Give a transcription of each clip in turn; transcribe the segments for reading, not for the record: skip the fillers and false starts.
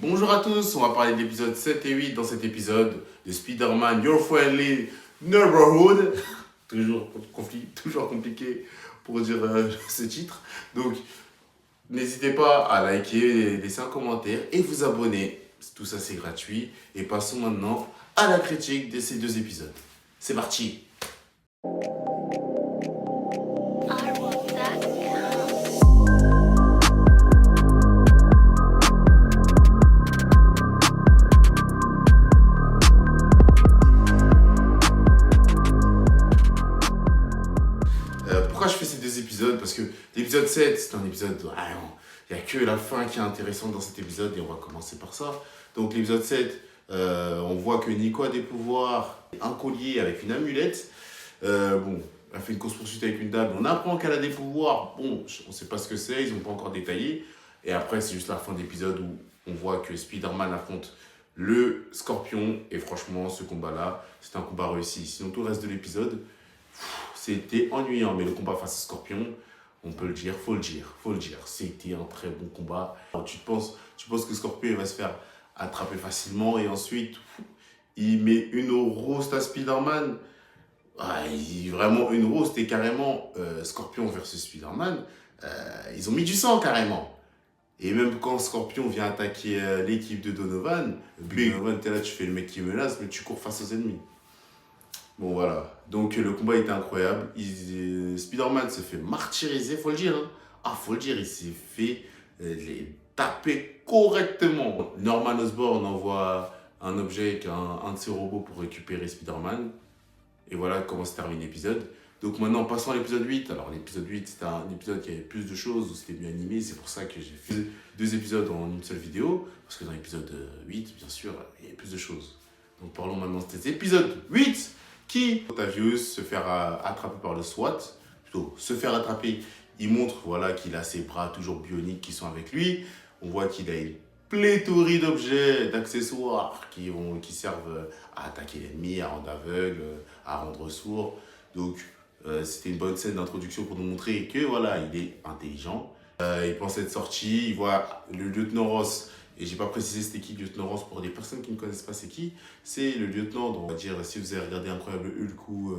Bonjour à tous, on va parler de l'épisode 7 et 8 dans cet épisode de Spider-Man Your Friendly Neighborhood. toujours compliqué pour dire ce titre. Donc, n'hésitez pas à liker, laisser un commentaire et vous abonner. Tout ça, c'est gratuit. Et passons maintenant à la critique de ces deux épisodes. C'est parti! Pourquoi je fais ces deux épisodes? Parce que l'épisode 7, c'est un épisode... il n'y a que la fin qui est intéressante dans cet épisode et on va commencer par ça. Donc l'épisode 7, on voit que Nico a des pouvoirs, un collier avec une amulette. Elle fait une course-poursuite avec une dame. On apprend qu'elle a des pouvoirs. Bon, on ne sait pas ce que c'est, ils n'ont pas encore détaillé. Et après, c'est juste la fin de l'épisode où on voit que Spider-Man affronte le Scorpion. Et franchement, ce combat-là, c'est un combat réussi. Sinon, tout le reste de l'épisode, c'était ennuyant. Mais le combat face au Scorpion, on peut le dire, faut le dire. C'était un très bon combat. Alors, tu penses que Scorpion va se faire attraper facilement et ensuite, il met une roast à Spider-Man. Vraiment une roast et carrément Scorpion versus Spider-Man. Ils ont mis du sang carrément. Et même quand Scorpion vient attaquer l'équipe de Donovan, Donovan, t'es là, tu fais le mec qui menace, mais tu cours face aux ennemis. Bon voilà, donc le combat était incroyable. Spider-Man se fait martyriser, faut le dire. Faut le dire, il s'est fait les taper correctement. Norman Osborn envoie un objet avec un de ses robots pour récupérer Spider-Man. Et voilà comment se termine l'épisode. Donc maintenant, passons à l'épisode 8. Alors l'épisode 8, c'était un épisode qui avait plus de choses, où c'était mieux animé. C'est pour ça que j'ai fait deux épisodes en une seule vidéo. Parce que dans l'épisode 8, bien sûr, il y avait plus de choses. Donc parlons maintenant de cet épisode 8 qui, Octavius, se faire attraper par le SWAT. Plutôt, se faire attraper. Il montre voilà, qu'il a ses bras toujours bioniques qui sont avec lui. On voit qu'il a une pléthorie d'objets, d'accessoires qui servent à attaquer l'ennemi, à rendre aveugle, à rendre sourd. Donc, c'était une bonne scène d'introduction pour nous montrer que voilà, il est intelligent. Il pense être sorti, il voit le lieutenant Ross, et j'ai pas précisé c'était qui le lieutenant Ross pour des personnes qui ne connaissent pas c'est qui. C'est le lieutenant, on va dire, si vous avez regardé Incroyable Hulk ou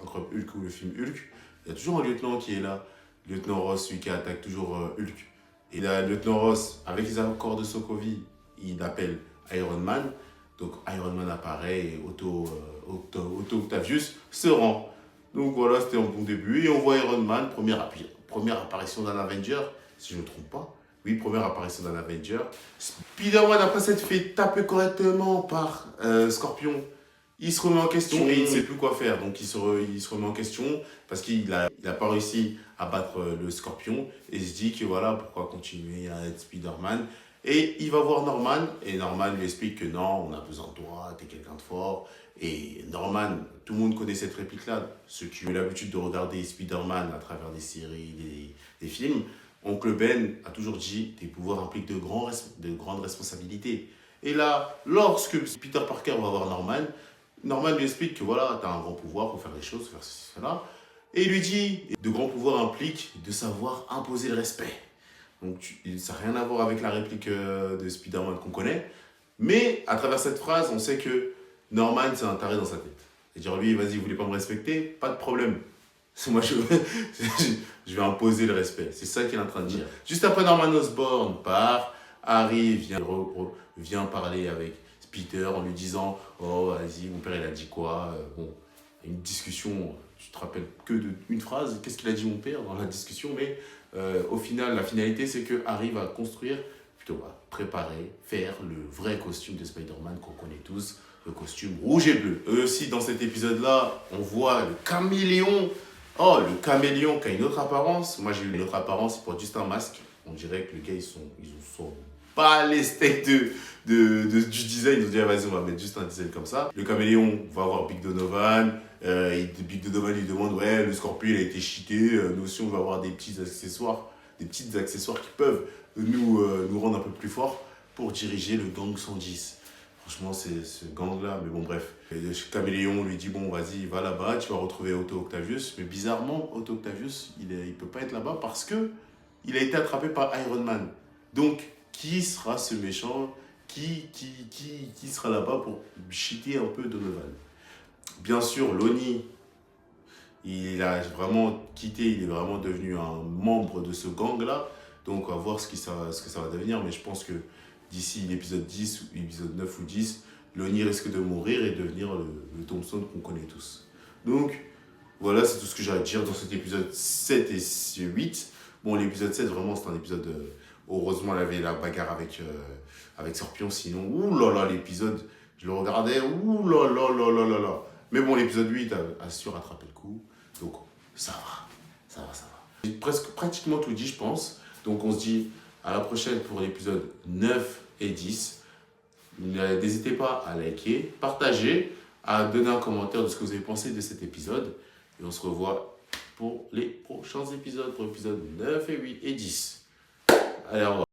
Incroyable Hulk ou le film Hulk, il y a toujours un lieutenant qui est là. Le lieutenant Ross, celui qui attaque toujours Hulk. Et là, le lieutenant Ross, avec les accords de Sokovie, il appelle Iron Man. Donc Iron Man apparaît et Octavius se rend. Donc voilà, c'était un bon début. Et on voit Iron Man, première apparition d'un Avenger, si je ne me trompe pas. Oui, première apparition d'un Avenger. Spider-Man, après s'être fait taper correctement par Scorpion, il se remet en question et il ne sait plus quoi faire. Donc il se remet en question parce qu'il n'a pas réussi à battre le Scorpion. Et il se dit que voilà, pourquoi continuer à être Spider-Man. Et il va voir Norman. Et Norman lui explique que non, on a besoin de toi, t'es quelqu'un de fort. Et Norman, tout le monde connaît cette réplique-là. Ceux qui ont l'habitude de regarder Spider-Man à travers des séries, des films, Oncle Ben a toujours dit tes pouvoirs impliquent de grandes responsabilités. Et là, lorsque Peter Parker va voir Norman lui explique que voilà, tu as un grand pouvoir pour faire des choses, faire ceci, cela. Et il lui dit de grands pouvoirs impliquent de savoir imposer le respect. Donc ça n'a rien à voir avec la réplique de Spider-Man qu'on connaît. Mais à travers cette phrase, on sait que Norman, c'est un taré dans sa tête. C'est-à-dire lui, vas-y, vous voulez pas me respecter? Pas de problème. Moi, je vais imposer le respect. C'est ça qu'il est en train de dire. Juste après, Norman Osborn part, Harry vient parler avec Peter en lui disant « Oh, vas-y, mon père, il a dit quoi ?» Bon, une discussion, tu te rappelles que d'une phrase. Qu'est-ce qu'il a dit mon père dans la discussion? Mais au final, la finalité, c'est que Harry va préparer, faire le vrai costume de Spider-Man qu'on connaît tous, le costume rouge et bleu. Eux aussi, dans cet épisode-là, on voit le caméléon. Oh, le caméléon qui a une autre apparence. Moi, j'ai eu une autre apparence, il porte juste un masque. On dirait que les gars, ils sont pas les steaks du design. Ils ont dit, vas-y, on va mettre juste un design comme ça. Le caméléon va voir Big Donovan. Big Donovan lui demande, ouais, le Scorpion, il a été cheaté. Nous aussi, on va avoir des petits accessoires qui peuvent nous rendre un peu plus forts pour diriger le gang 110. Franchement, c'est ce gang-là, mais bon, bref. Et le caméléon lui dit, bon, vas-y, va là-bas, tu vas retrouver Otto Octavius. Mais bizarrement, Otto Octavius, il peut pas être là-bas parce que il a été attrapé par Iron Man. Donc, qui sera ce méchant, qui sera là-bas pour cheater un peu Donovan. Bien sûr, Lonnie, il a vraiment quitté, il est vraiment devenu un membre de ce gang-là. Donc, on va voir ce que ça va devenir. Mais je pense que d'ici l'épisode 10, ou l'épisode 9 ou 10, Lonnie risque de mourir et devenir le Thompson qu'on connaît tous. Donc, voilà, c'est tout ce que j'ai à dire dans cet épisode 7 et 8. Bon, l'épisode 7, vraiment, c'est un épisode... heureusement, elle avait la bagarre avec Scorpion. Sinon, oulala, l'épisode, je le regardais, oulala. Mais bon, l'épisode 8 a su rattraper le coup. Donc, ça va. J'ai pratiquement tout dit, je pense. Donc, on se dit à la prochaine pour l'épisode 9 et 10. N'hésitez pas à liker, partager, à donner un commentaire de ce que vous avez pensé de cet épisode. Et on se revoit pour les prochains épisodes, pour l'épisode 9 et 8 et 10. Allez, au revoir.